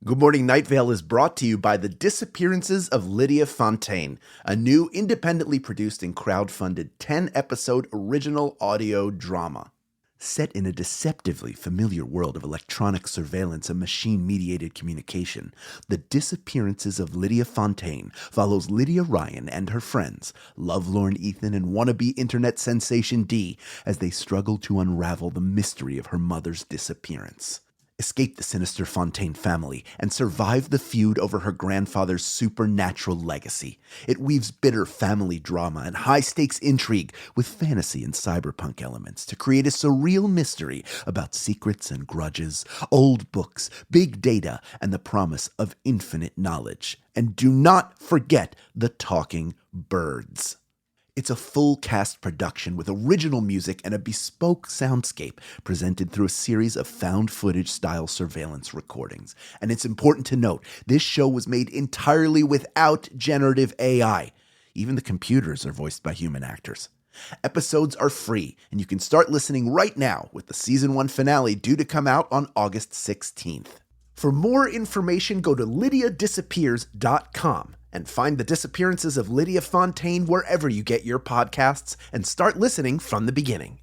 Good Morning Night Vale is brought to you by The Disappearances of Lydia Fontaine, a new independently produced and crowdfunded 10-episode original audio drama. Set in a deceptively familiar world of electronic surveillance and machine-mediated communication, The Disappearances of Lydia Fontaine follows Lydia Ryan and her friends, lovelorn Ethan and wannabe internet sensation Dee, as they struggle to unravel the mystery of her mother's disappearance. Escape the sinister Fontaine family, and survive the feud over her grandfather's supernatural legacy. It weaves bitter family drama and high-stakes intrigue with fantasy and cyberpunk elements to create a surreal mystery about secrets and grudges, old books, big data, and the promise of infinite knowledge. And do not forget the talking birds. It's a full-cast production with original music and a bespoke soundscape presented through a series of found-footage-style surveillance recordings. And it's important to note, this show was made entirely without generative AI. Even the computers are voiced by human actors. Episodes are free, and you can start listening right now with the Season 1 finale due to come out on August 16th. For more information, go to lydiadisappears.com. and find The Disappearances of Lydia Fontaine wherever you get your podcasts and start listening from the beginning.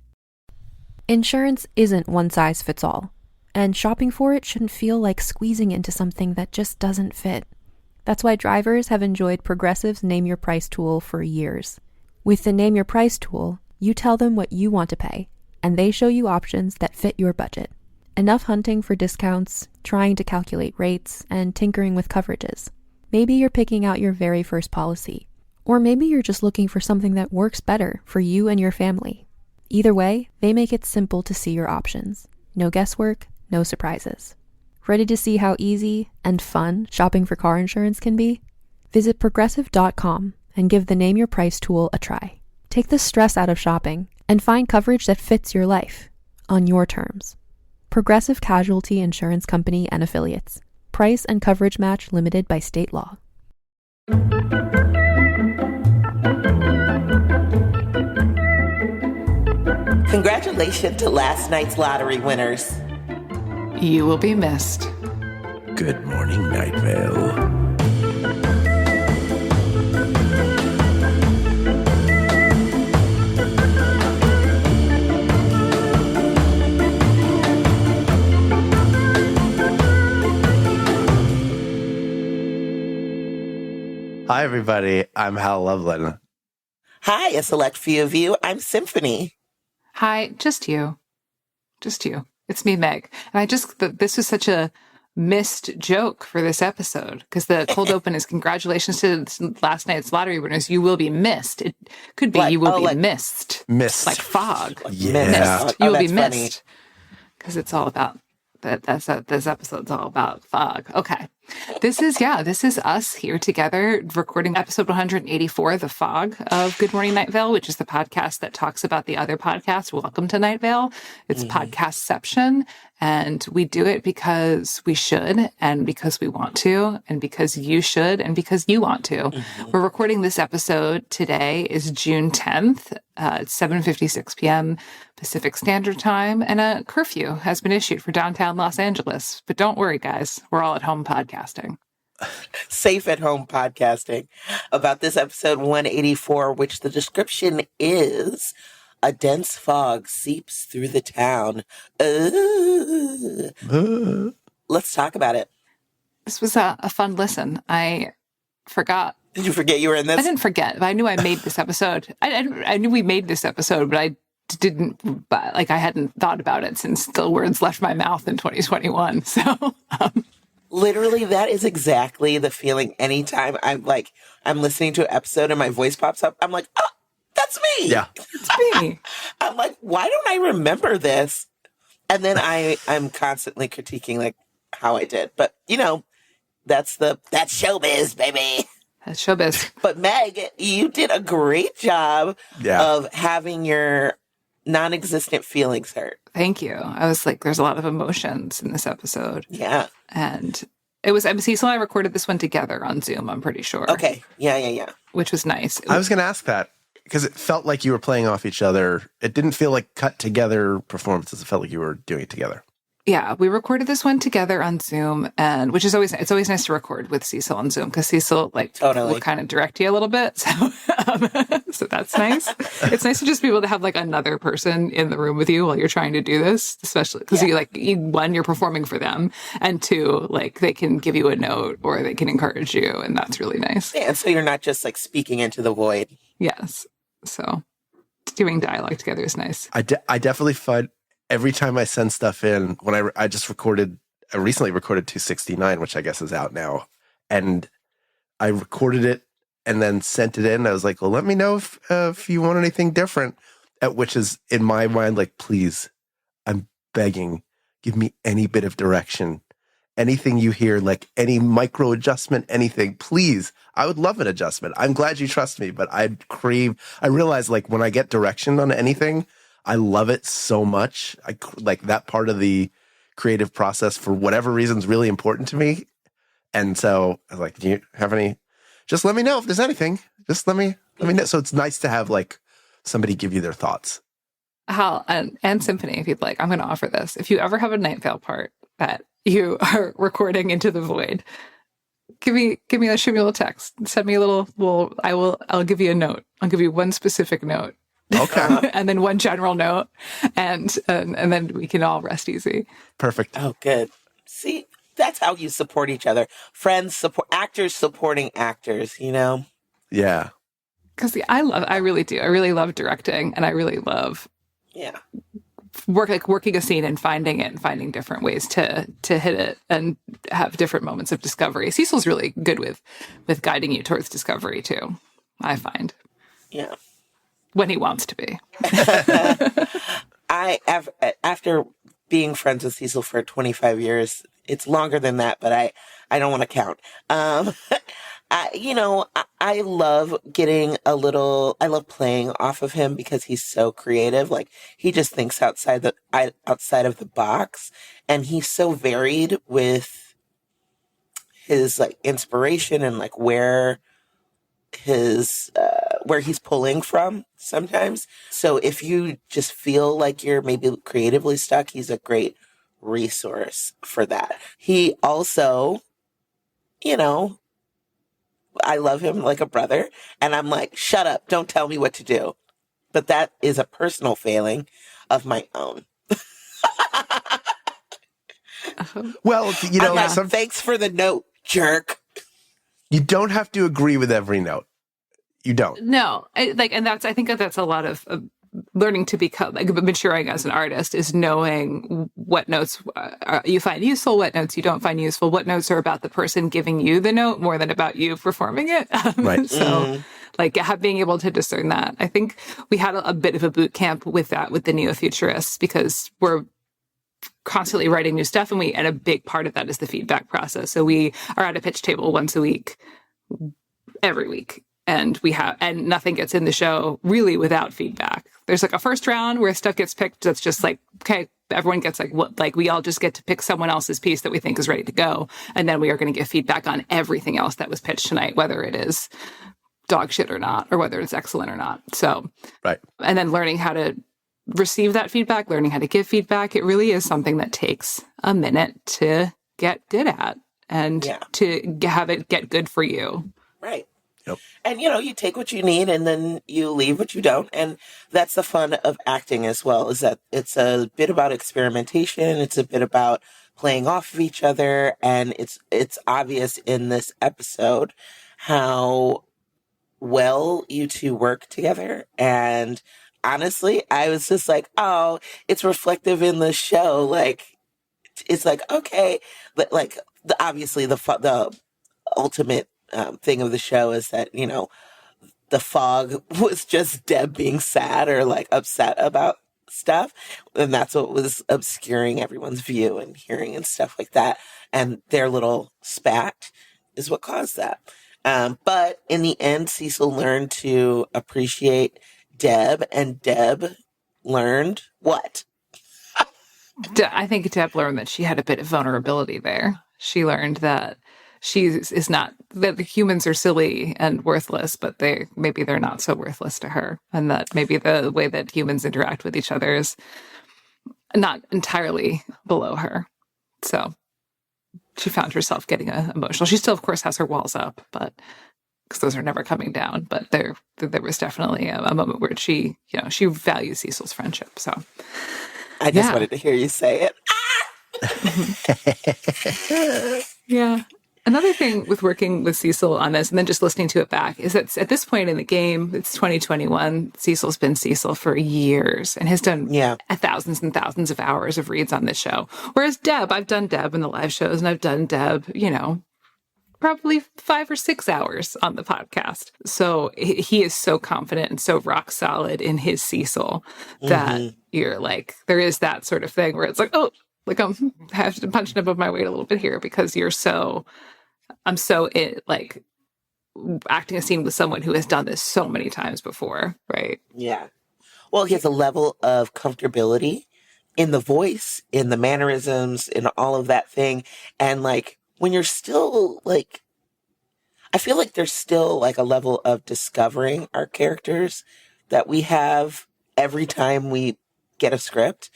Insurance isn't one size fits all, and shopping for it shouldn't feel like squeezing into something that just doesn't fit. That's why drivers have enjoyed Progressive's Name Your Price tool for years. With the Name Your Price tool, you tell them what you want to pay, and they show you options that fit your budget. Enough hunting for discounts, trying to calculate rates, and tinkering with coverages. Maybe you're picking out your very first policy, or maybe you're just looking for something that works better for you and your family. Either way, they make it simple to see your options. No guesswork, no surprises. Ready to see how easy and fun shopping for car insurance can be? Visit Progressive.com and give the Name Your Price tool a try. Take the stress out of shopping and find coverage that fits your life, on your terms. Progressive Casualty Insurance Company and Affiliates. Price and coverage match limited by state law. Congratulations to last night's lottery winners. You will be missed. Good morning, Night Vale. Hi, everybody. I'm Hal Loveland. Hi, a select few of you. I'm Symphony. Hi, just you. Just you. It's me, Meg. And this was such a missed joke for this episode, because the cold open is congratulations to last night's lottery winners. You will be missed. It could be you will be missed. Missed. Like fog. Yeah. Missed. You will be missed. Because it's all about this episode's all about fog. Okay. This is us here together recording episode 184, The Fog of Good Morning Night Vale, which is the podcast that talks about the other podcast, Welcome to Night Vale. It's podcastception, and we do it because we should, and because we want to, and because you should, and because you want to. We're recording this episode today is June 10th. It's 7:56 p.m. Pacific Standard Time, and a curfew has been issued for downtown Los Angeles. But don't worry, guys. We're all at home podcasting. Safe at home podcasting about this episode 184, which the description is a dense fog seeps through the town. Let's talk about it. This was a fun listen. I forgot. Did you forget you were in this? I didn't forget. I knew I made this episode. I knew we made this episode, but I hadn't thought about it since the words left my mouth in 2021. So, literally, that is exactly the feeling anytime I'm listening to an episode and my voice pops up. I'm like, oh, that's me. Yeah. It's me. I'm like, why don't I remember this? And then I'm constantly critiquing like how I did. But, that's showbiz, baby. That's showbiz. But Meg, you did a great job of having your non-existent feelings hurt. Thank you. I was like, there's a lot of emotions in this episode. Yeah. And Cecil and I recorded this one together on Zoom, I'm pretty sure. Okay. Yeah. Which was nice. I was going to ask that because it felt like you were playing off each other. It didn't feel like cut together performances. It felt like you were doing it together. Yeah, we recorded this one together on Zoom, and which is it's always nice to record with Cecil on Zoom because Cecil Totally will kind of direct you a little bit, so so that's nice. It's nice to just be able to have like another person in the room with you while you're trying to do this, especially because one, you're performing for them, and two, like they can give you a note or they can encourage you, and that's really nice. Yeah, and so you're not just like speaking into the void. Yes, so doing dialogue together is nice. I definitely find every time I send stuff in, when I recently recorded 269, which I guess is out now, and I recorded it and then sent it in. I was like, well, let me know if you want anything different, which is in my mind, like, please, I'm begging, give me any bit of direction, anything you hear, like any micro adjustment, anything, please. I would love an adjustment. I'm glad you trust me, but I realize like when I get direction on anything, I love it so much. I like that part of the creative process for whatever reason is really important to me. And so I was like, do you have any, just let me know if there's anything, just let me know. So it's nice to have like somebody give you their thoughts. Hal and Symphony, if you'd like, I'm going to offer this. If you ever have a Night Vale part that you are recording into the void, shoot me a little text, send me a little, I'll give you a note. I'll give you one specific note. Okay. And then one general note, and then we can all rest easy. Perfect. Oh, good. See, that's how you support each other. Friends support actors supporting actors, you know? Yeah. Because I really do. I really love directing, and I really love working a scene and finding different ways to hit it and have different moments of discovery. Cecil's really good with guiding you towards discovery too, I find. Yeah. When he wants to be. After being friends with Cecil for 25 years, it's longer than that, but I don't want to count. I love I love playing off of him because he's so creative. Like he just thinks outside of the box, and he's so varied with his like inspiration and like where he's pulling from sometimes. So if you just feel like you're maybe creatively stuck, he's a great resource for that. He also, I love him like a brother, and I'm like, shut up, don't tell me what to do. But that is a personal failing of my own. Well, thanks for the note, jerk. You don't have to agree with every note. You don't. No, I think that's a lot of learning to become, like, maturing as an artist is knowing what notes you find useful, what notes you don't find useful, what notes are about the person giving you the note more than about you performing it. Right. So, being able to discern that. I think we had a bit of a boot camp with that with the neo-futurists because we're constantly writing new stuff, and a big part of that is the feedback process. So we are at a pitch table once a week, every week. And nothing gets in the show really without feedback. There's like a first round where stuff gets picked. That's just like, okay, everyone gets we all just get to pick someone else's piece that we think is ready to go. And then we are going to give feedback on everything else that was pitched tonight, whether it is dog shit or not, or whether it's excellent or not. So, right. And then learning how to receive that feedback, learning how to give feedback. It really is something that takes a minute to get good at and to have it get good for you. Right. Yep. And, you take what you need and then you leave what you don't. And that's the fun of acting as well, is that it's a bit about experimentation. It's a bit about playing off of each other. And it's obvious in this episode how well you two work together. And honestly, I was just like, oh, it's reflective in the show. Like, it's like, okay. But like, obviously the ultimate thing of the show is that, the fog was just Deb being sad or like upset about stuff. And that's what was obscuring everyone's view and hearing and stuff like that. And their little spat is what caused that. But in the end, Cecil learned to appreciate Deb, and Deb learned what? I think Deb learned that she had a bit of vulnerability there. She learned that that the humans are silly and worthless, but maybe they're not so worthless to her. And that maybe the way that humans interact with each other is not entirely below her. So she found herself getting emotional. She still, of course, has her walls up, but because those are never coming down. But there was definitely a moment where she values Cecil's friendship. So I just wanted to hear you say it. Yeah. Another thing with working with Cecil on this and then just listening to it back is that at this point in the game, it's 2021, Cecil's been Cecil for years and has done thousands and thousands of hours of reads on this show. Whereas Deb, I've done Deb in the live shows and I've done Deb, probably 5 or 6 hours on the podcast. So he is so confident and so rock solid in his Cecil that you're like, there is that sort of thing where it's like, oh, like I'm punching above my weight a little bit here because I'm so like acting a scene with someone who has done this so many times before, right? Yeah. Well, he has a level of comfortability in the voice, in the mannerisms, in all of that thing. And like, when you're still like, I feel like there's still like a level of discovering our characters that we have every time we get a script,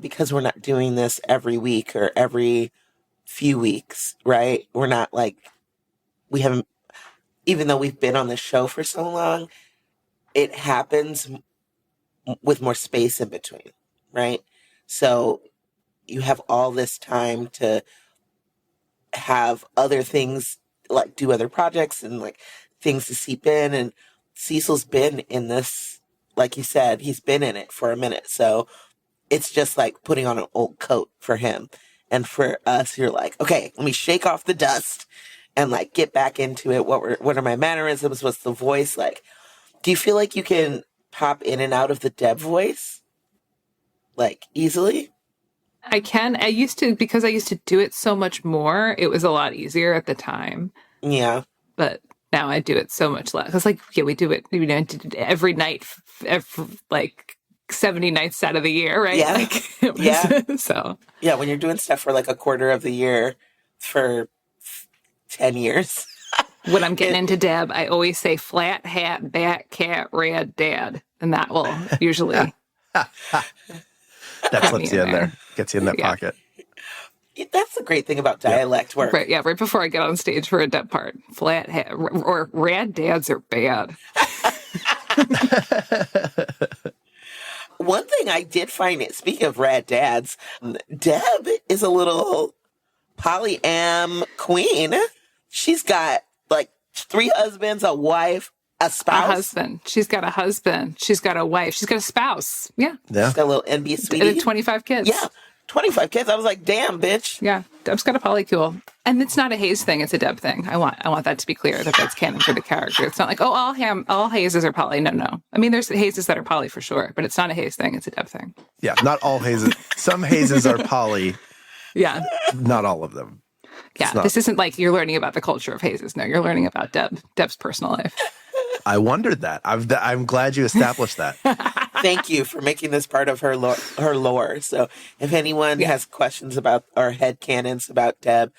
because we're not doing this every week or every few weeks, right? We're not like, we haven't, even though we've been on the show for so long, it happens with more space in between, right? So you have all this time to have other things, like do other projects and like things to seep in. And Cecil's been in this, like you said, he's been in it for a minute. So it's just like putting on an old coat for him. And for us, you're like, okay, let me shake off the dust and like get back into it. What are my mannerisms? What's the voice like? Do you feel like you can pop in and out of the Deb voice like easily? I can. Because I used to do it so much more, it was a lot easier at the time. Yeah. But now I do it so much less. It's like, we do it, every night, like 70 nights out of the year, right? Yeah. Like, So. Yeah, when you're doing stuff for like a quarter of the year for 10 years. When I'm getting into Deb, I always say flat hat, bat, cat, red, dad. And that will usually... That slips you in there. Gets you in that pocket. That's the great thing about dialect work. Right, right before I get on stage for a Deb part. Flat hat, or rad dads are bad. One thing I did find, speaking of rad dads, Deb is a little polyam queen. She's got like 3 husbands, a wife, a spouse. A husband. She's got a husband. She's got a wife. She's got a spouse. Yeah. She's got a little NB sweetie. And 25 kids. Yeah. 25 kids. I was like, damn, bitch. Yeah. Deb's got a polycule. And it's not a Hayes thing. It's a Deb thing. I want that to be clear, that that's canon for the character. It's not like, oh, all Hayes are poly. No. I mean, there's Hayes that are poly for sure, but it's not a Hayes thing. It's a Deb thing. Yeah. Not all Hayes. Some Hayes are poly. Yeah. Not all of them. Yeah. This isn't like you're learning about the culture of Hayes. No, you're learning about Deb's personal life. I wondered that. I'm glad you established that. Thank you for making this part of her lore. So if anyone has questions about or headcanons about Deb,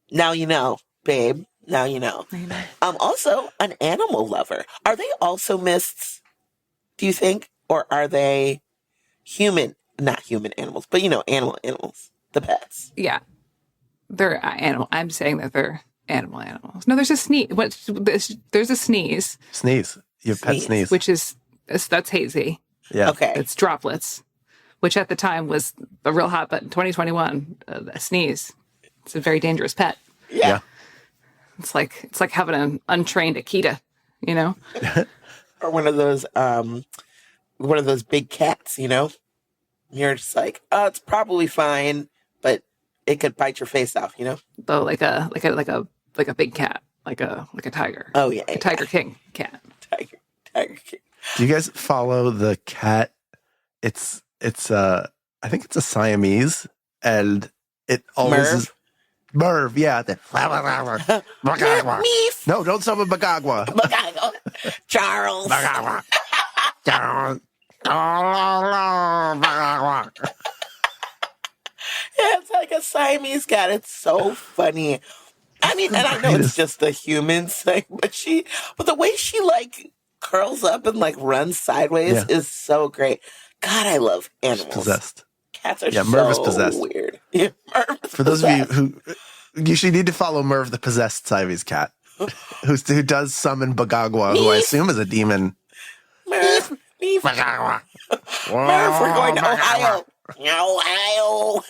now you know, babe. Now you know. Also, an animal lover. Are they also mists, do you think? Or are they not human animals, but animals, the pets? Yeah. They're animal. I'm saying that they're animals. No, there's a sneeze. There's a sneeze. Sneeze. Your pet sneeze. Which that's hazy. Yeah. Okay. It's droplets, which at the time was a real hot button. 2021, a sneeze. It's a very dangerous pet. Yeah. It's like having an untrained Akita, Or one of those big cats, You're just like, oh, it's probably fine, but it could bite your face off, Though like a big cat, like a tiger. Oh yeah, a Tiger King cat. Tiger King. Do you guys follow the cat? It's I think it's a Siamese, and it always is Merv. Yeah. No, don't summon Bagagwa. Charles. Yeah, it's like a Siamese cat. It's so funny. I mean, and I know it's just the humans thing, but the way she like curls up and like runs sideways is so great. God, I love animals. She's possessed. Cats are Merv is so possessed. weird. Yeah, Merv is For those of you possessed. you should need to follow Merv, the possessed Siamese cat, who does summon Bagagwa, who I assume is a demon. Merv, Merv, we're going to Ohio. Ohio.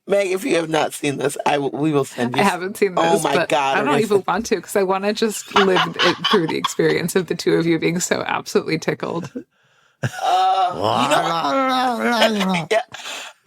Meg, if you have not seen this, we will send you. I haven't seen this. Oh my but God! I don't even want to because I want to just live it through the experience of the two of you being so absolutely tickled. Yeah,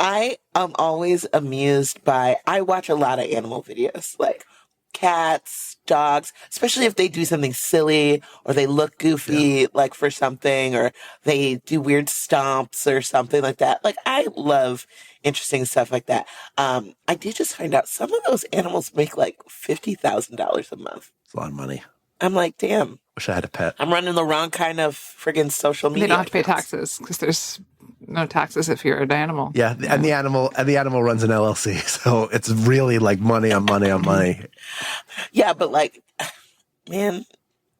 I am always amused by. I watch a lot of animal videos, like cats, dogs, especially if they do something silly or they look goofy, like for something, or they do weird stomps or something like that. Like I love interesting stuff like that. I did just find out some of those animals make like $50,000 a month. It's a lot of money. I'm like, damn. Wish I had a pet. I'm running the wrong kind of friggin' social media. They don't have to pay accounts. taxes because there's no taxes if you're an animal. Yeah, and the animal runs an LLC, so it's really like money on money on money. Yeah, but like, man,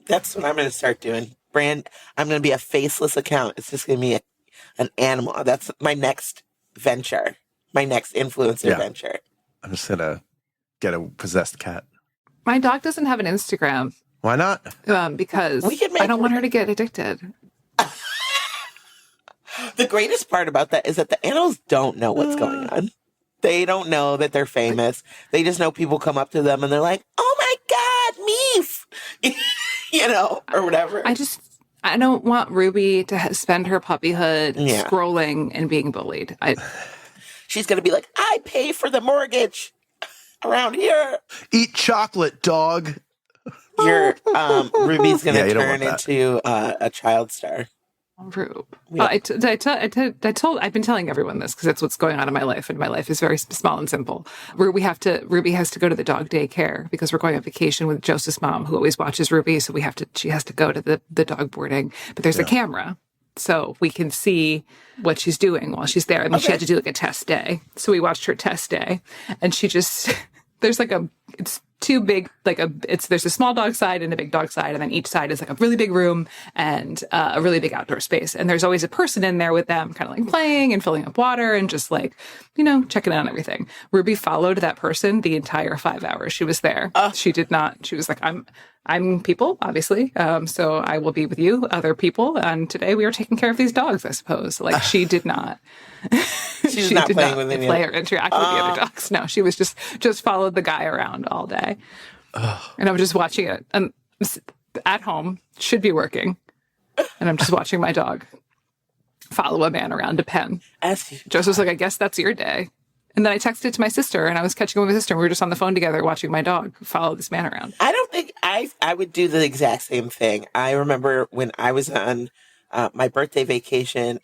that's what I'm going to start doing. I'm going to be a faceless account. It's just going to be an animal. That's my next venture, my next influencer venture. I'm just gonna get a possessed cat. My dog doesn't have an Instagram. Why not? Because We can make I don't want her to get addicted. The greatest part about that is that the animals don't know what's going on. They don't know that they're famous. They just know people come up to them and they're like, "Oh my God, Meef," or whatever. I don't want Ruby to spend her puppyhood scrolling and being bullied. She's going to be like, "I pay for the mortgage around here." Eat chocolate, dog. Your Ruby's going to you don't turn want into a child star. Rube. Yeah. I've been telling everyone this because that's what's going on in my life, and my life is very small and simple. Ruby has to go to the dog daycare because we're going on vacation with Joseph's mom, who always watches Ruby. So she has to go to the dog boarding, but there's a camera. So we can see what she's doing while she's there. I mean, she had to do like a test day. So we watched her test day, and she just, it's too big, there's a small dog side and a big dog side, and then each side is like a really big room and a really big outdoor space. And there's always a person in there with them kind of like playing and filling up water and just like, checking in on everything. Ruby followed that person the entire 5 hours she was there. She did not, she was like, I'm people, obviously. So I will be with you, other people. And today we are taking care of these dogs, I suppose. Like she did not. She was not playing with any play or interact with the other dogs. No, she was just followed the guy around all day. And I was just watching it. And at home, should be working. And I'm just watching my dog follow a man around a pen. Joseph was like, I guess that's your day. And then I texted to my sister, and I was catching up with my sister, and we were just on the phone together watching my dog follow this man around. I don't think I would do the exact same thing. I remember when I was on my birthday vacation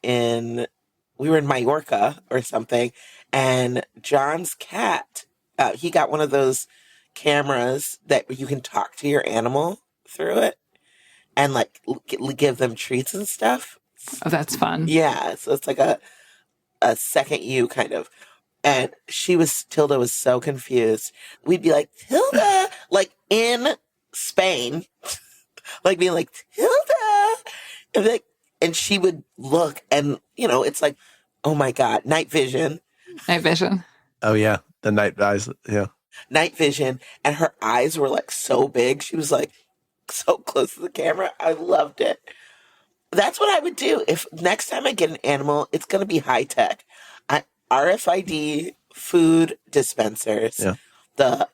we were in Mallorca or something, and John's cat, he got one of those cameras that you can talk to your animal through it and like give them treats and stuff. Oh, that's fun. Yeah, so it's like a second you kind of. And Tilda was so confused. We'd be like, Tilda, like in Spain, like being like, Tilda. And she would look and, it's like, oh my God, night vision. Night vision. Oh, yeah. The night eyes. Yeah. Night vision. And her eyes were like so big. She was like so close to the camera. I loved it. That's what I would do. If next time I get an animal, it's going to be high tech. RFID food dispensers, the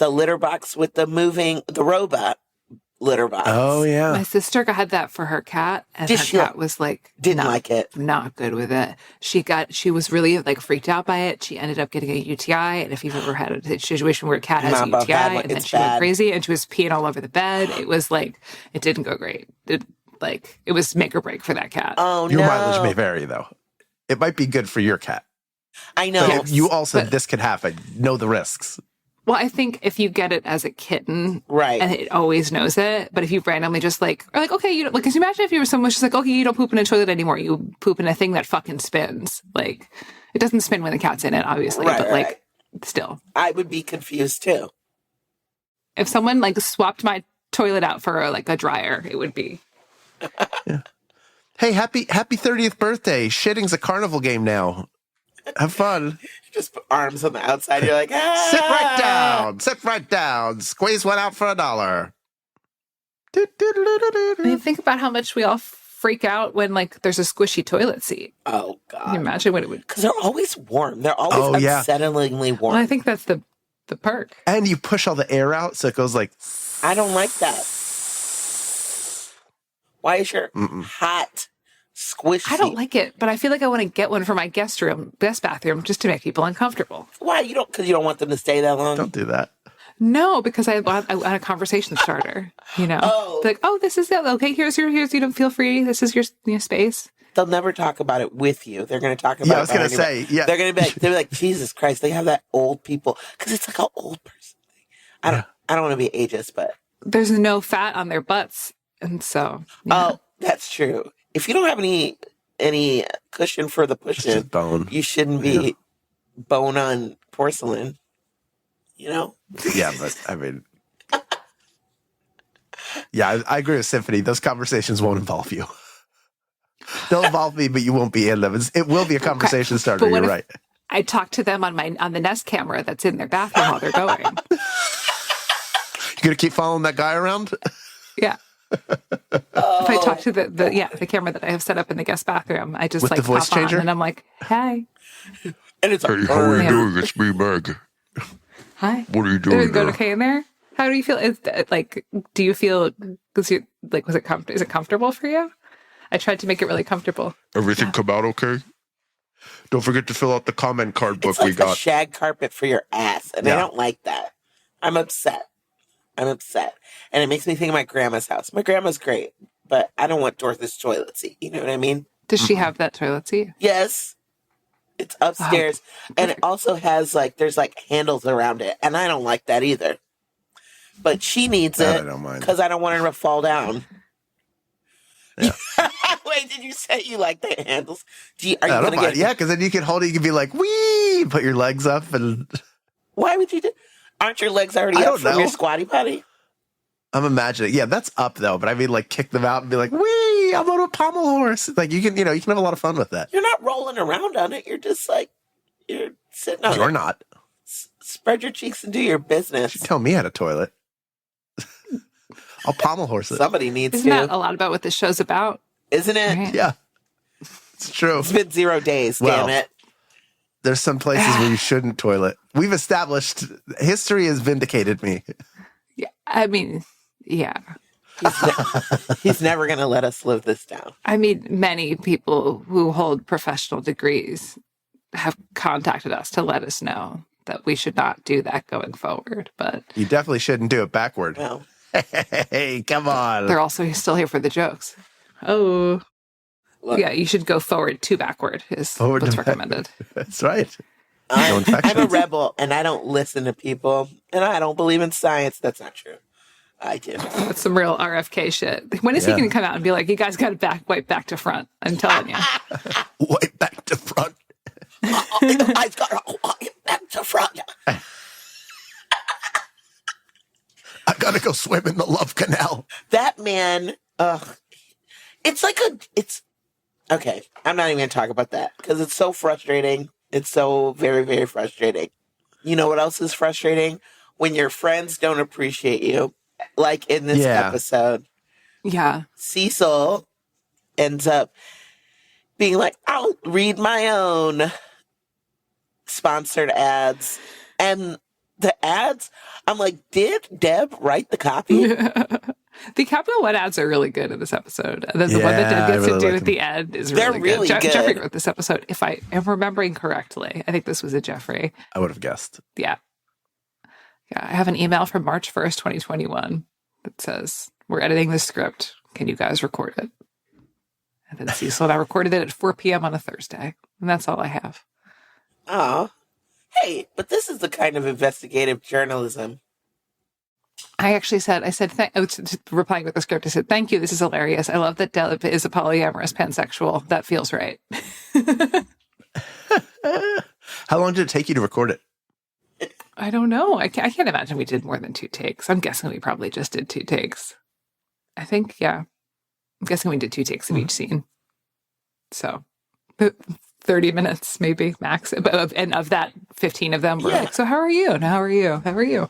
litter box with the robot litter box. Oh yeah, my sister had that for her cat, and her cat was like didn't like it, not good with it. She was really like freaked out by it. She ended up getting a UTI, and if you've ever had a situation where a cat has a UTI, and then she went crazy, and she was peeing all over the bed. It was like it didn't go great. It was make or break for that cat. Oh, your mileage may vary though. It might be good for your cat. I know. But you also, this could happen. Know the risks. Well, I think if you get it as a kitten, right, and it always knows it, but if you randomly just okay, because you imagine if you were someone just like, okay, you don't poop in a toilet anymore, you poop in a thing that fucking spins. Like, it doesn't spin when the cat's in it, obviously, but still. I would be confused too. If someone swapped my toilet out for a dryer, it would be Yeah. Hey, happy 30th birthday. Shitting's a carnival game now. Have fun. Just put arms on the outside. You're like, Sit right down. Sit right down. Squeeze one out for $1. I mean, think about how much we all freak out when like there's a squishy toilet seat. Oh Can God! you imagine what it would? Because they're always warm. They're always unsettlingly warm. Well, I think that's the perk. And you push all the air out, so it goes like. I don't like that. Why is your hot squishy? I don't like it, but I feel like I want to get one for my guest bathroom, just to make people uncomfortable. Why you don't? Because you don't want them to stay that long. Don't do that. No, because I want a conversation starter. You know, like, oh, this is it. Okay, here's you don't feel free. This is your space. They'll never talk about it with you. They're going to talk about. Yeah, I was going to say. Yeah, they're going to be like, Jesus Christ, they have that old people because it's like an old person thing. I don't want to be ageist, but there's no fat on their butts, and so. Yeah. Oh, that's true. If you don't have any cushion for the push-in, bone. You shouldn't be bone on porcelain. You know? Yeah, but I mean, yeah, I agree with Symphony. Those conversations won't involve you. They'll involve me, but you won't be in them. It will be a conversation starter. You're right. I talk to them on the Nest camera that's in their bathroom while they're going. You gonna keep following that guy around? Yeah. If I talk to the camera that I have set up in the guest bathroom, I just with like the voice pop changer, on and I'm like, "Hey," and it's like, "Hey, how are you doing? It's me, Meg. Hi. What are you doing? Going okay in there? How do you feel? Is like, do you feel? Because you like, is it comfortable for you? I tried to make it really comfortable. Everything come out okay? Don't forget to fill out the comment card book it's like we got. A shag carpet for your ass, and I don't like that. I'm upset. And it makes me think of my grandma's house. My grandma's great, but I don't want Dorothy's toilet seat. You know what I mean? Does she have that toilet seat? Yes. It's upstairs. And it also has there's handles around it. And I don't like that either. But she needs it because I don't want her to fall down. Yeah. Wait, did you say you like the handles? Are you gonna get? Yeah, because then you can hold it. You can be like, wee, put your legs up, and why would you do? Aren't your legs already up from your squatty potty? I'm imagining. Yeah, that's up though. But I mean, kick them out and be like, wee, I'm on a pommel horse. Like you can have a lot of fun with that. You're not rolling around on it. You're just you're sitting on it. You're not. Spread your cheeks and do your business. You tell me how to toilet. I'll pommel horse it. Somebody needs Isn't to. That a lot about what this show's about? Isn't it? Right. Yeah. It's true. It's been 0 days, damn it. There's some places where you shouldn't toilet. We've established history has vindicated me. Yeah. I mean, yeah. He's never going to let us live this down. I mean, many people who hold professional degrees have contacted us to let us know that we should not do that going forward. But you definitely shouldn't do it backward. No. Hey, come on. They're also still here for the jokes. Oh. Look. Yeah, you should go forward to backward is what's recommended. That's right. I'm a rebel, and I don't listen to people, and I don't believe in science. That's not true. I do. That's some real RFK shit. When is he going to come out and be like, you guys got to wipe back to front? I'm telling you. Wipe back to front. I've got to wipe back to front. I got to go swim in the Love Canal. That man, it's okay. I'm not even going to talk about that because it's so frustrating. It's so very, very frustrating. You know what else is frustrating? When your friends don't appreciate you, like in this episode. Yeah. Cecil ends up being like, I'll read my own sponsored ads. And the ads, I'm like, did Deb write the copy? The Capital One ads are really good in this episode. And then the one that Deb gets to do at the end is really good. They're really good. Jeffrey wrote this episode, if I am remembering correctly. I think this was a Jeffrey. I would have guessed. Yeah. Yeah, I have an email from March 1st, 2021 that says, we're editing the script. Can you guys record it? And then Cecil and I recorded it at 4 p.m. on a Thursday. And that's all I have. Oh. Hey, but this is the kind of investigative journalism. I said, replying with the script, I said, thank you, this is hilarious. I love that Deb is a polyamorous pansexual. That feels right. How long did it take you to record it? I don't know. I can't imagine we did more than 2 takes. I'm guessing we probably just did 2 takes. I think, yeah. I'm guessing we did 2 takes of each scene. So 30 minutes maybe max. And of that, 15 of them were like, so how are you? And how are you? How are you?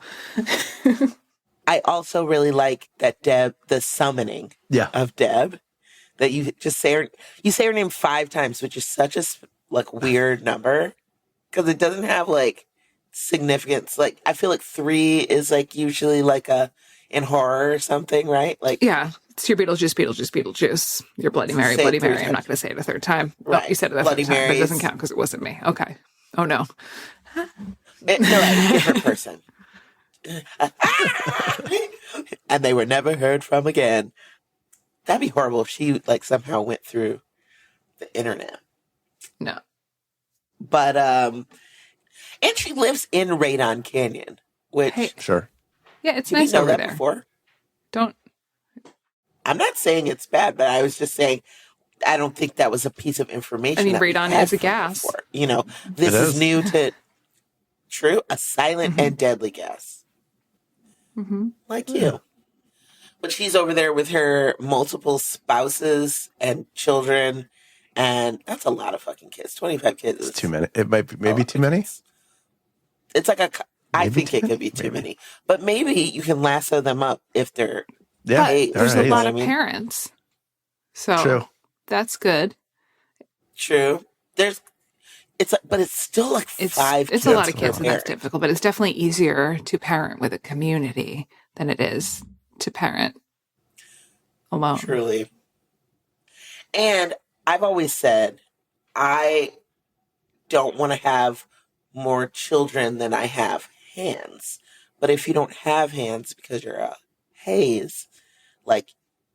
I also really like that the summoning of Deb, that you just say her name 5 times, which is such a like weird number because it doesn't have like significance. Like I feel like 3 is like usually like in horror or something, right? Like it's your Beetlejuice. Your Bloody Mary, Bloody Mary. I'm not going to say it a 3rd time. Right. Oh, you said it a 3rd time, but it doesn't count because it wasn't me. Okay. Oh no. No, a different person. And they were never heard from again. That'd be horrible if she like somehow went through the internet. No. But and she lives in Radon Canyon, which Sure. Yeah, it's did nice you know over that there. before? I'm not saying it's bad, but I was just saying I don't think that was a piece of information. I mean, that radon is a gas. Before. You know, this is new to a silent and deadly gas. Like you. But she's over there with her multiple spouses and children, and that's a lot of fucking kids. 25 kids. It's too many. It might be maybe too many. It's like I think it could be too many. But maybe you can lasso them up if they're there's a lot of parents. So true. That's good. True. But it's still like 5 kids. It's a lot of kids, and that's difficult, but it's definitely easier to parent with a community than it is to parent alone. Truly. And I've always said, I don't want to have more children than I have hands. But if you don't have hands because you're a haze, like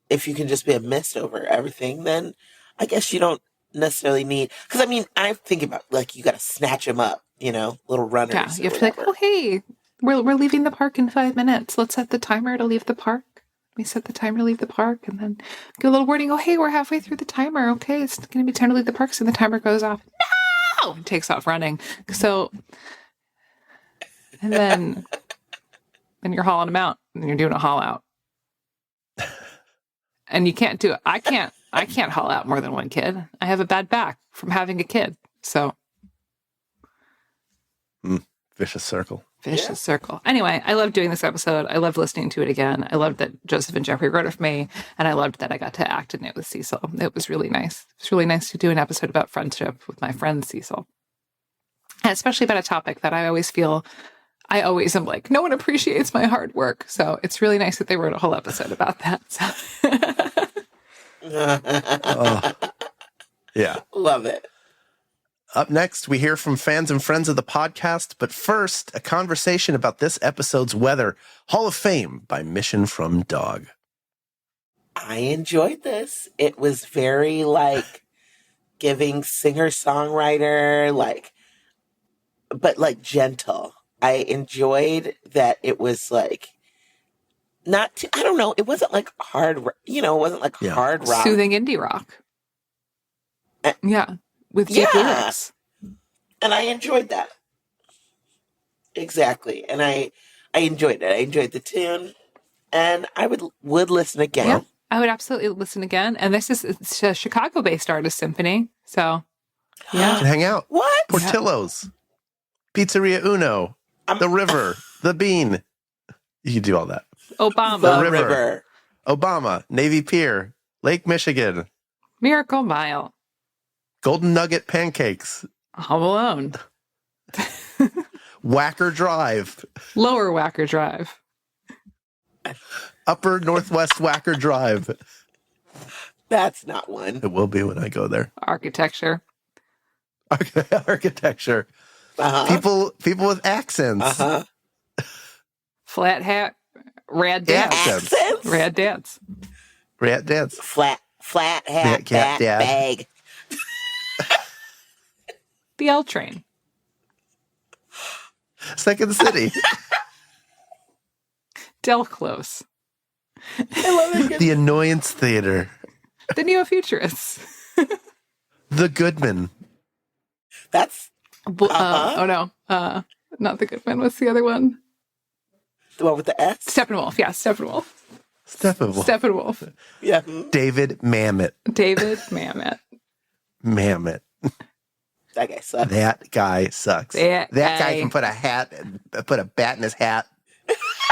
if you can just be a mist over everything, then I guess you don't necessarily need, because I mean, I think about like you got to snatch them up, little runners. Yeah, you have to be like, oh hey, we're leaving the park in 5 minutes. Let's set the timer to leave the park. We set the timer to leave the park, and then get a little warning. Oh hey, we're halfway through the timer. Okay, it's going to be time to leave the park. So the timer goes off. No, and takes off running. So, and then you're hauling them out, and you're doing a haul out, and you can't do it. I can't haul out more than one kid. I have a bad back from having a kid. So vicious circle. Vicious circle. Anyway, I loved doing this episode. I loved listening to it again. I loved that Joseph and Jeffrey wrote it for me, and I loved that I got to act in it with Cecil. It was really nice. It was really nice to do an episode about friendship with my friend Cecil, and especially about a topic that I always am like, no one appreciates my hard work. So it's really nice that they wrote a whole episode about that. So. Yeah. Love it. Up next, we hear from fans and friends of the podcast, but first, a conversation about this episode's weather. Hall of Fame by Mission from Dog. I enjoyed this. It was very like giving singer-songwriter, but gentle. I enjoyed that it was like not too, I don't know, it wasn't like hard, it wasn't like hard rock. Soothing indie rock. With deep lyrics. And I enjoyed that. Exactly. And I enjoyed it. I enjoyed the tune. And I would listen again. Yeah, I would absolutely listen again. And it's a Chicago-based artist, Symphony. So, yeah. You can hang out. What? Portillo's. Pizzeria Uno. The River. The Bean. You can do all that. Obama. The river. Obama. Navy Pier. Lake Michigan. Miracle Mile. Golden Nugget Pancakes. Home Alone. Whacker Drive. Lower Whacker Drive. Upper Northwest Whacker Drive. That's not one. It will be when I go there. Architecture. Architecture. People with accents. Flat hat. Rad dance. Accents? Rad dance. Rad dance. Flat hat, cat, dad. bag. The L Train. Second City. Del Close. I love it. The Annoyance Theater. The Neo-Futurists. The Goodman. That's oh no. Not the Goodman. What's the other one? the one with the S. Steppenwolf. Yeah, Steppenwolf. Steppenwolf. Steppenwolf. Yeah. David Mamet. David Mamet. Mamet. That guy sucks. That guy sucks. That guy guy. can put a bat in his hat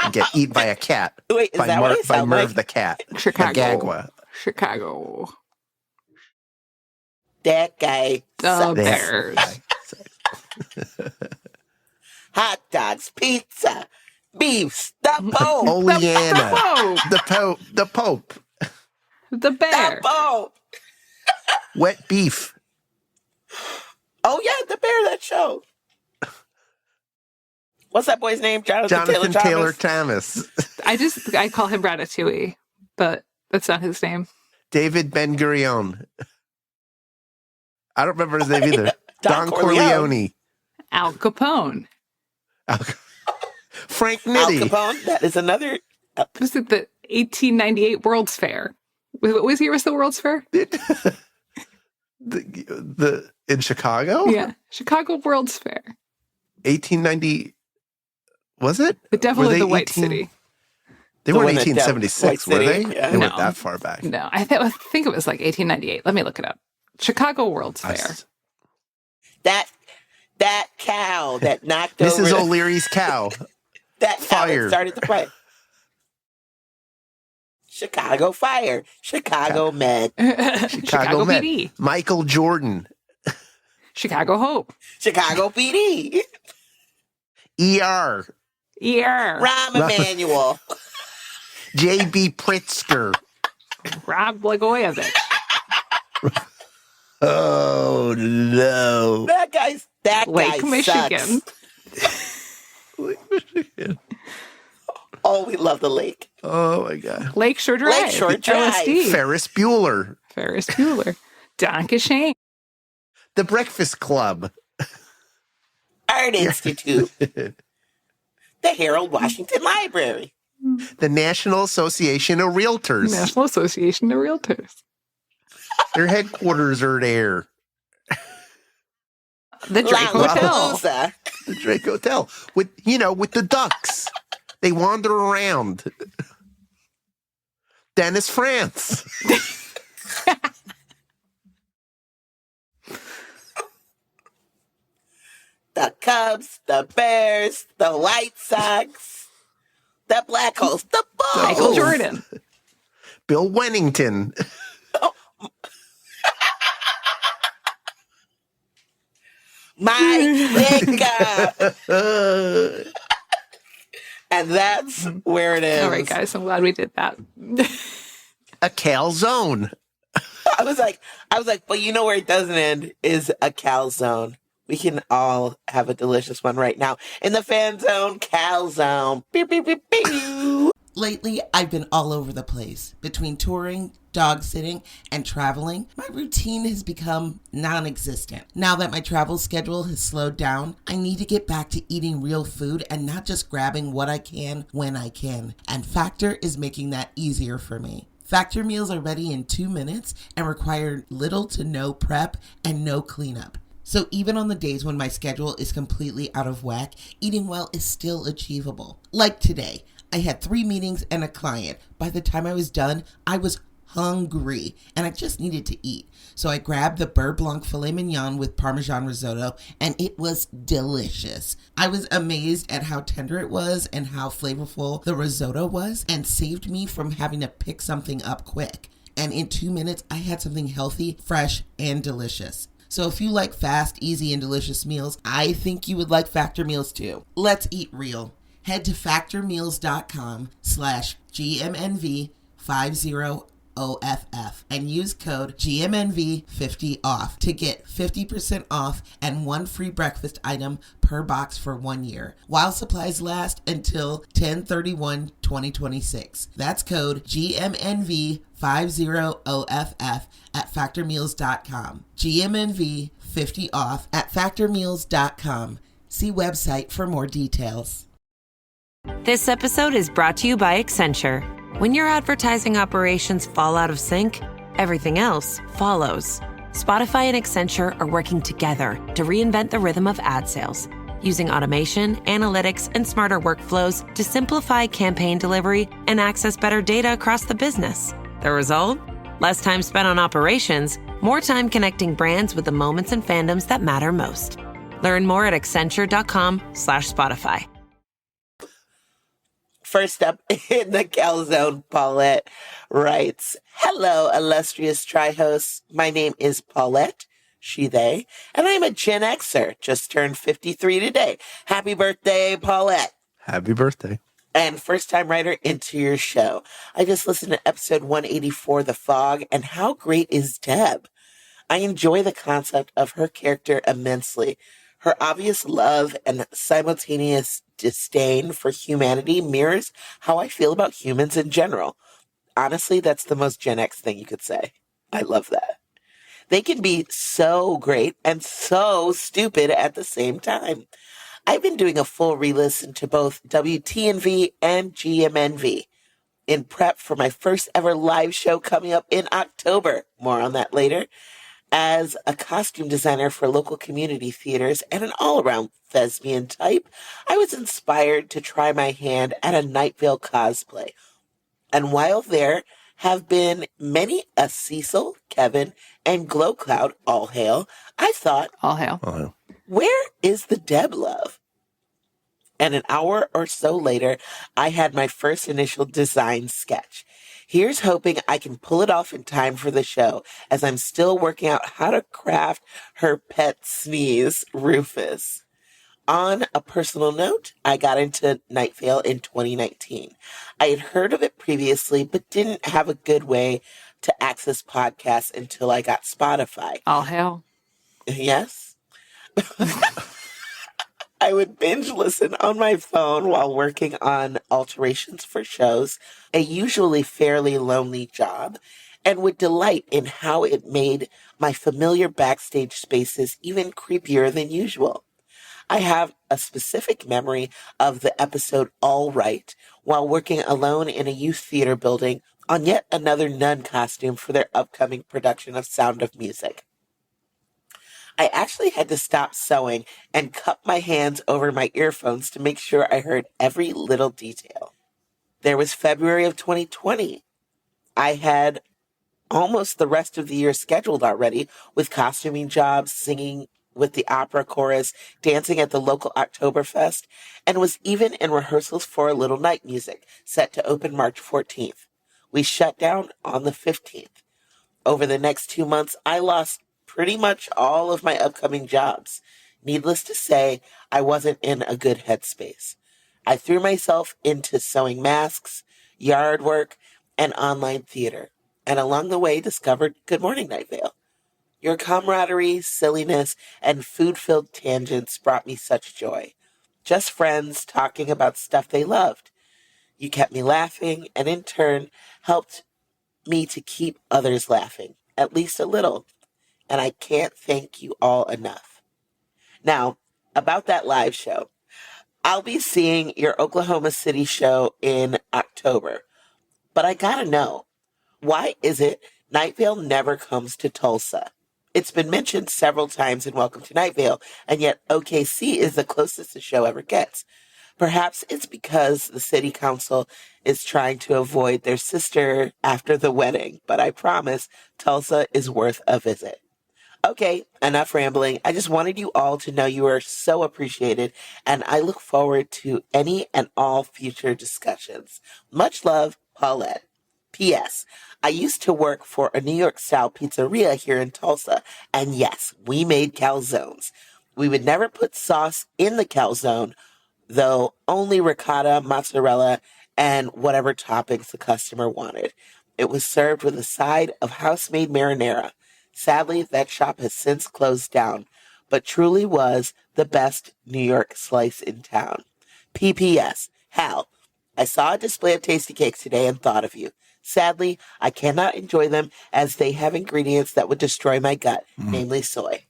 and get eaten by a cat. Wait, is by that what it by sound Merv like? the cat. Chicago. Magagua. Chicago. That guy The sucks. Bears. Hot dogs, pizza, beefs, the Pope. Oleana. The Pope. The Bear. The Pope. Wet beef. Oh, yeah, the bear, that show. What's that boy's name? Jonathan Taylor Thomas? Thomas. I call him Ratatouille, but that's not his name. David Ben Gurion. I don't remember his name either. Don Don Corleone. Al Capone. Frank Al Nitti. Capone. That is another. Was it the 1898 World's Fair? What was year was the World's Fair? the in Chicago? Yeah, Chicago World's Fair. 1890. Was it? The Devil Were of they the White 18 City. They The weren't one that 1876, White were City, they? yeah. They weren't No. that far back. No, I think it was like 1898. Let me look it up. Chicago World's I Fair. s- That cow that knocked Mrs. over O'Leary's cow. that cow that Fire. started the fight. Chicago Fire. Chicago Med. Chicago Met. PD. Michael Jordan. Chicago Hope. Chicago PD. ER. Yeah. Rahm Emanuel. JB Pritzker. Rob Blagojevich. Oh, no. That guy Lake sucks. Michigan. Oh, we love the lake. Oh, my God. Lakeshore Drive. Lakeshore Drive. LSD. Ferris Bueller. Ferris Bueller. Don Shane. The Breakfast Club. Art Institute. The Harold Washington Library. The National Association of Realtors. National Association of Realtors. Their headquarters are there. The Drake Hotel. Lollapalooza. The Drake Hotel. With the ducks. They wander around. Dennis France. The Cubs, the Bears, the White Sox, the Black Holes, the Bulls. Michael Jordan. Bill Wennington. Mike Ditka. And that's where it is. All right, guys. I'm glad we did that. A calzone. I was like, but you know where it doesn't end is a calzone. We can all have a delicious one right now in the FanZone Calzone. Pew, pew, pew, pew. Lately, I've been all over the place. Between touring, dog sitting, and traveling, my routine has become non-existent. Now that my travel schedule has slowed down, I need to get back to eating real food and not just grabbing what I can when I can. And Factor is making that easier for me. Factor meals are ready in 2 minutes and require little to no prep and no cleanup. So even on the days when my schedule is completely out of whack, eating well is still achievable. Like today, I had 3 meetings and a client. By the time I was done, I was hungry and I just needed to eat. So I grabbed the Beurre Blanc filet mignon with Parmesan risotto and it was delicious. I was amazed at how tender it was and how flavorful the risotto was and saved me from having to pick something up quick. And in 2 minutes, I had something healthy, fresh, and delicious. So if you like fast, easy, and delicious meals, I think you would like Factor meals too. Let's eat real. Head to factormeals.com/GMNV50OFF and use code GMNV50OFF to get 50% off and 1 free breakfast item per box for 1 year, while supplies last until 10/31/2026. That's code GMNV50OFF at factormeals.com. GMNV50OFF at factormeals.com. See website for more details. This episode is brought to you by Accenture. When your advertising operations fall out of sync, everything else follows. Spotify and Accenture are working together to reinvent the rhythm of ad sales. using automation, analytics, and smarter workflows to simplify campaign delivery and access better data across the business. The result? Less time spent on operations, more time connecting brands with the moments and fandoms that matter most. Learn more at Accenture.com/Spotify. First up in the Calzone, Paulette writes, "Hello, illustrious tri-hosts. My name is Paulette, she, they, and I'm a Gen Xer. Just turned 53 today. Happy birthday, Paulette. Happy birthday. And first-time writer into your show. I just listened to episode 184, The Fog, and how great is Deb? I enjoy the concept of her character immensely. Her obvious love and simultaneous disdain for humanity mirrors how I feel about humans in general. Honestly, that's the most Gen X thing you could say. I love that. They can be so great and so stupid at the same time. I've been doing a full re-listen to both WTNV and GMNV in prep for my first ever live show coming up in October. More on that later. As a costume designer for local community theaters and an all-around thespian type, I was inspired to try my hand at a Night Vale cosplay. And while there have been many a Cecil, Kevin, and Glow Cloud, all hail, I thought, All hail. Oh, yeah. where is the Deb love? And an hour or so later, I had my first initial design sketch. Here's hoping I can pull it off in time for the show, as I'm still working out how to craft her pet sneeze, Rufus. On a personal note, I got into Night Vale in 2019. I had heard of it previously, but didn't have a good way to access podcasts until I got Spotify. All hail. Yes? I would binge listen on my phone while working on alterations for shows, a usually fairly lonely job, and would delight in how it made my familiar backstage spaces even creepier than usual. I have a specific memory of the episode All Right while working alone in a youth theater building on yet another nun costume for their upcoming production of Sound of Music. I actually had to stop sewing and cup my hands over my earphones to make sure I heard every little detail. There was February of 2020. I had almost the rest of the year scheduled already with costuming jobs, singing with the opera chorus, dancing at the local Oktoberfest, and was even in rehearsals for a little night music set to open March 14th. We shut down on the 15th. Over the next 2 months, I lost pretty much all of my upcoming jobs. Needless to say, I wasn't in a good headspace. I threw myself into sewing masks, yard work, and online theater, and along the way discovered Good Morning Night Vale. Your camaraderie, silliness, and food-filled tangents brought me such joy. Just friends talking about stuff they loved. You kept me laughing, and in turn helped me to keep others laughing, at least a little. And I can't thank you all enough. Now, about that live show. I'll be seeing your Oklahoma City show in October. But I gotta know, why is it Night Vale never comes to Tulsa? It's been mentioned several times in Welcome to Night Vale, and yet OKC is the closest the show ever gets. Perhaps it's because the city council is trying to avoid their sister after the wedding, but I promise Tulsa is worth a visit. Okay, enough rambling. I just wanted you all to know you are so appreciated, and I look forward to any and all future discussions. Much love, Paulette. P.S. I used to work for a New York-style pizzeria here in Tulsa, and yes, we made calzones. We would never put sauce in the calzone, though only ricotta, mozzarella, and whatever toppings the customer wanted. It was served with a side of house-made marinara. Sadly, that shop has since closed down, but truly was the best New York slice in town. P.P.S. Hal, I saw a display of tasty cakes today and thought of you. Sadly, I cannot enjoy them as they have ingredients that would destroy my gut, namely soy.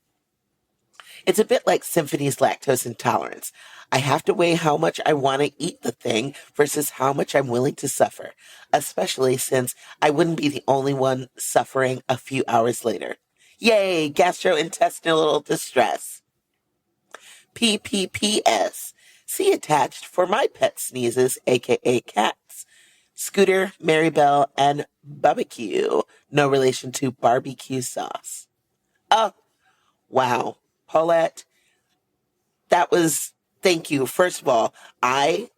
It's a bit like Symphony's lactose intolerance. I have to weigh how much I want to eat the thing versus how much I'm willing to suffer, especially since I wouldn't be the only one suffering a few hours later. Yay, gastrointestinal distress. PPPS. See attached for my pet sneezes, aka cats. Scooter, Maribel, and Barbecue. No relation to barbecue sauce. Oh, wow. Paulette, thank you. First of all, I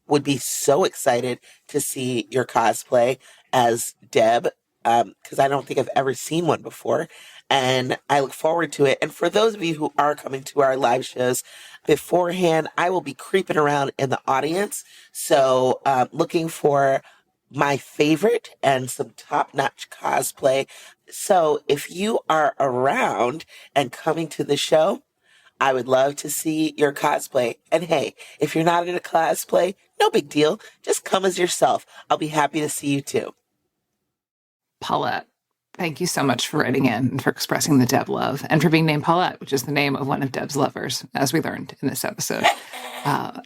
would be so excited to see your cosplay as Deb, because I don't think I've ever seen one before. And I look forward to it. And for those of you who are coming to our live shows beforehand, I will be creeping around in the audience. So looking for my favorite and some top-notch cosplay. So if you are around and coming to the show, I would love to see your cosplay. And hey, if you're not in a cosplay, no big deal. Just come as yourself. I'll be happy to see you too. Paulette, thank you so much for writing in and for expressing the Deb love and for being named Paulette, which is the name of one of Deb's lovers, as we learned in this episode.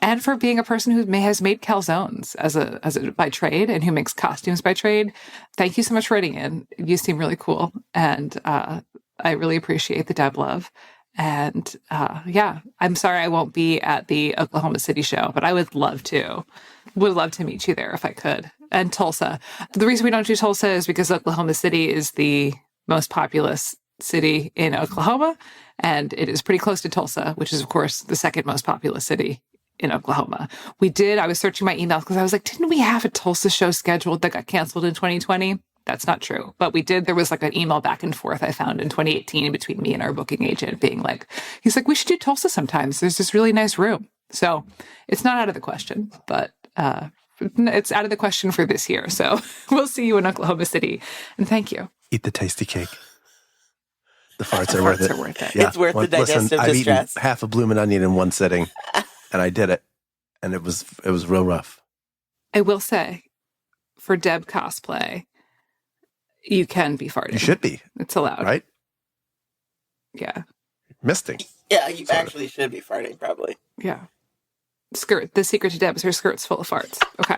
And for being a person who has made calzones as a by trade and who makes costumes by trade. Thank you so much for writing in. You seem really cool. And I really appreciate the Deb love. And I'm sorry I won't be at the Oklahoma City show, but I would love to. Would love to meet you there if I could. And Tulsa. The reason we don't do Tulsa is because Oklahoma City is the most populous city in Oklahoma, and it is pretty close to Tulsa, which is, of course, the second most populous city in Oklahoma. I was searching my emails because I was like, didn't we have a Tulsa show scheduled that got canceled in 2020? That's not true. But we did. There was like an email back and forth I found in 2018 between me and our booking agent being like, he's like, we should do Tulsa sometimes. There's this really nice room. So it's not out of the question, but it's out of the question for this year. So we'll see you in Oklahoma City. And thank you. Eat the tasty cake. The farts are worth it. Yeah. It's worth the digestive distress. I've eaten half a bloomin' onion in one sitting, and I did it. And it was real rough. I will say, for Deb cosplay, you can be farting. You should be. It's allowed. Right? Yeah. Misting. Yeah, you actually should be farting, probably. Yeah. Skirt. The secret to Deb is her skirt's full of farts. Okay.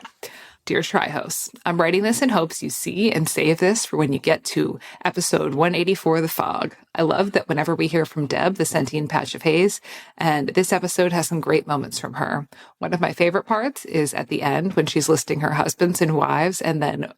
Dear Tri-Hosts, I'm writing this in hopes you see and save this for when you get to episode 184, The Fog. I love that whenever we hear from Deb, the sentient patch of haze, and this episode has some great moments from her. One of my favorite parts is at the end when she's listing her husbands and wives, and then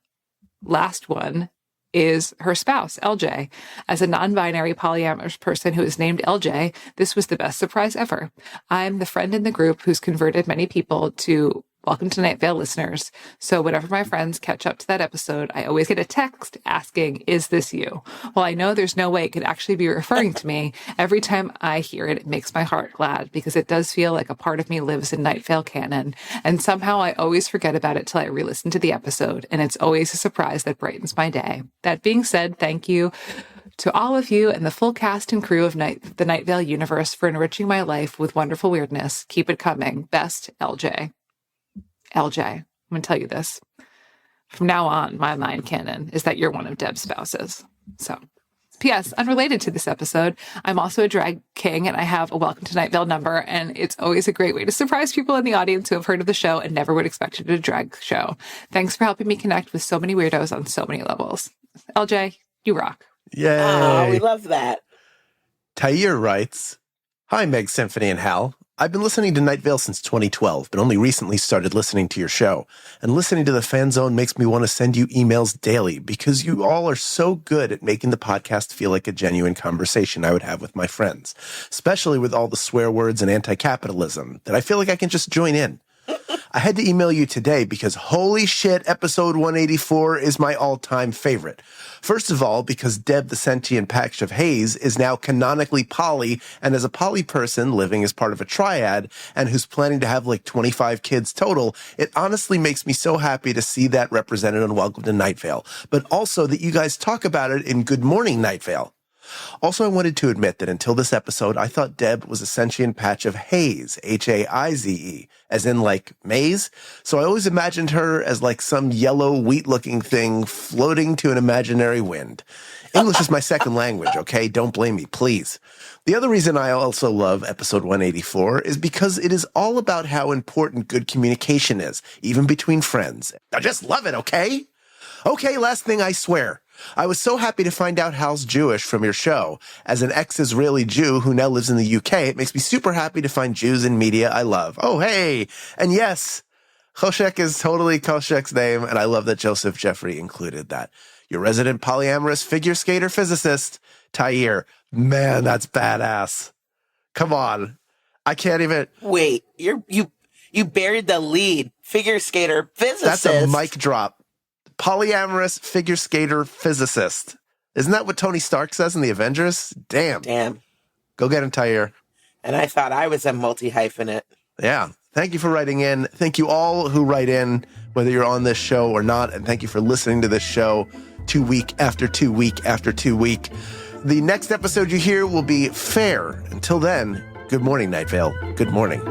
last one is her spouse, LJ. As a non-binary polyamorous person who is named LJ, this was the best surprise ever. I'm the friend in the group who's converted many people to Welcome to Night Vale listeners. So whenever my friends catch up to that episode, I always get a text asking, is this you? Well, I know there's no way it could actually be referring to me. Every time I hear it, it makes my heart glad because it does feel like a part of me lives in Night Vale canon. And somehow I always forget about it till I re-listen to the episode. And it's always a surprise that brightens my day. That being said, thank you to all of you and the full cast and crew of the Night Vale universe for enriching my life with wonderful weirdness. Keep it coming. Best, LJ. LJ, I'm going to tell you this. From now on, my mind canon is that you're one of Deb's spouses. So, P.S. Unrelated to this episode, I'm also a drag king and I have a Welcome to Night Vale number, and it's always a great way to surprise people in the audience who have heard of the show and never would expect it at a drag show. Thanks for helping me connect with so many weirdos on so many levels. LJ, you rock. Yay. Oh, we love that. Tair writes, Hi, Meg, Symphony and Hal. I've been listening to Night Vale since 2012, but only recently started listening to your show. And listening to the FanZone makes me want to send you emails daily because you all are so good at making the podcast feel like a genuine conversation I would have with my friends, especially with all the swear words and anti-capitalism that I feel like I can just join in. I had to email you today because holy shit, episode 184 is my all-time favorite. First of all, because Deb the Sentient Patch of Haze is now canonically poly, and as a poly person living as part of a triad and who's planning to have like 25 kids total, it honestly makes me so happy to see that represented on Welcome to Night Vale, but also that you guys talk about it in Good Morning Night Vale. Also, I wanted to admit that until this episode, I thought Deb was a sentient patch of haze, H-A-I-Z-E, as in like maize. So I always imagined her as like some yellow wheat-looking thing floating to an imaginary wind. English is my second language, okay? Don't blame me, please. The other reason I also love episode 184 is because it is all about how important good communication is, even between friends. I just love it, okay? Okay, last thing I swear. I was so happy to find out Hal's Jewish from your show. As an ex-Israeli Jew who now lives in the UK, it makes me super happy to find Jews in media I love. Oh, hey! And yes, Choshek is totally Koshek's name, and I love that Joseph Jeffrey included that. Your resident polyamorous figure skater physicist, Tahir. Man, that's badass. Come on. I can't even... Wait, you buried the lead. Figure skater physicist. That's a mic drop. Polyamorous figure skater physicist. Isn't that what Tony Stark says in the Avengers? Damn. Go get him, Tahir. And I thought I was a multi-hyphenate. Yeah. Thank you for writing in. Thank you all who write in, whether you're on this show or not. And thank you for listening to this show 2 week after 2 week after 2 week. The next episode you hear will be fair. Until then, good morning, Night Vale. Good morning.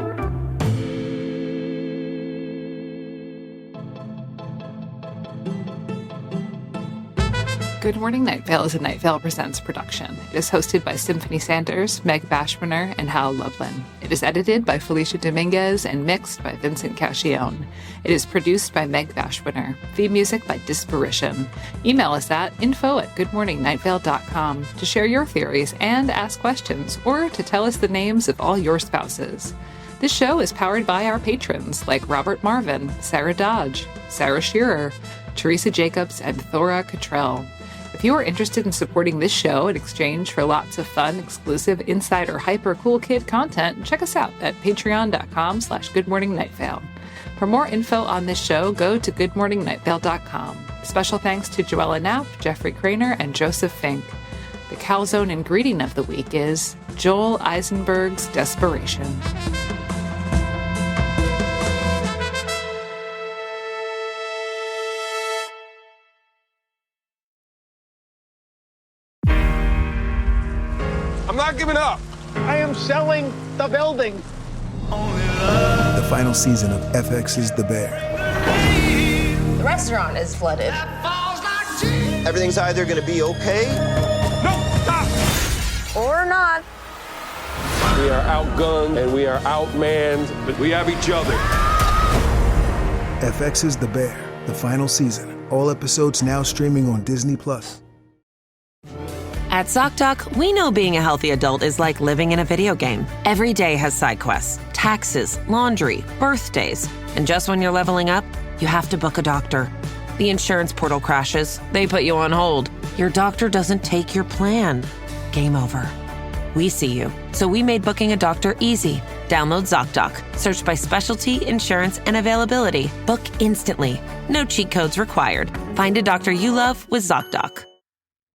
Good Morning Night Vale is a Night Vale Presents production. It is hosted by Symphony Sanders, Meg Bashburner, and Hal Lublin. It is edited by Felicia Dominguez and mixed by Vincent Cascione. It is produced by Meg Bashburner. Theme music by Disparition. Email us at info@goodmorningnightVale.com to share your theories and ask questions, or to tell us the names of all your spouses. This show is powered by our patrons like Robert Marvin, Sarah Dodge, Sarah Shearer, Teresa Jacobs, and Thora Cottrell. If you are interested in supporting this show in exchange for lots of fun, exclusive, insider, hyper cool kid content, check us out at patreon.com/goodmorningnightVale. For more info on this show, go to goodmorningnightVale.com. Special thanks to Joella Knapp, Jeffrey Craner, and Joseph Fink. The Calzone ingredient of the week is Joel Eisenberg's Desperation. I'm not giving up. I am selling the building. The final season of FX's The Bear. The restaurant is flooded. Everything's either going to be okay. No, stop. Or not. We are outgunned and we are outmanned, but we have each other. FX's The Bear, the final season. All episodes now streaming on Disney+. At ZocDoc, we know being a healthy adult is like living in a video game. Every day has side quests, taxes, laundry, birthdays. And just when you're leveling up, you have to book a doctor. The insurance portal crashes. They put you on hold. Your doctor doesn't take your plan. Game over. We see you. So we made booking a doctor easy. Download ZocDoc. Search by specialty, insurance, and availability. Book instantly. No cheat codes required. Find a doctor you love with ZocDoc.